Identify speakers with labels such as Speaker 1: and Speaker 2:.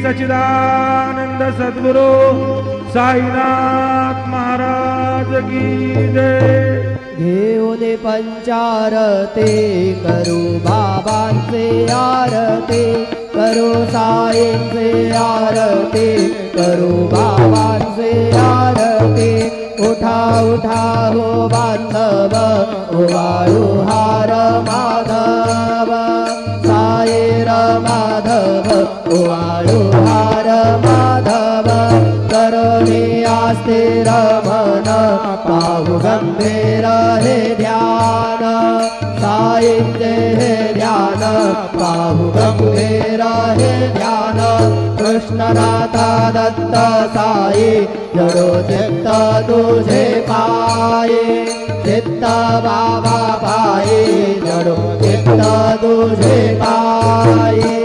Speaker 1: सच्चिदानंद सद्गुरु साईनाथ महाराज की जय।
Speaker 2: घेऊन पंचारते करू बाबांचे आरती, करू साईंचे आरती, करू बाबांचे आरती। उठा उठा हो बांधव ओवाळू हार माधव, साईर माधव ओवाळू हार माधव। करुणी आस्ते रमण पाहू गंभीर हे ध्यान, साईंचे हे ध्यान पाहू गंभीर हे ध्यान। कृष्णनाथा दत्त साई जडो चित्त तुझे पाये, चित्त बाबा पाये जडो चित्त तुझे पाये।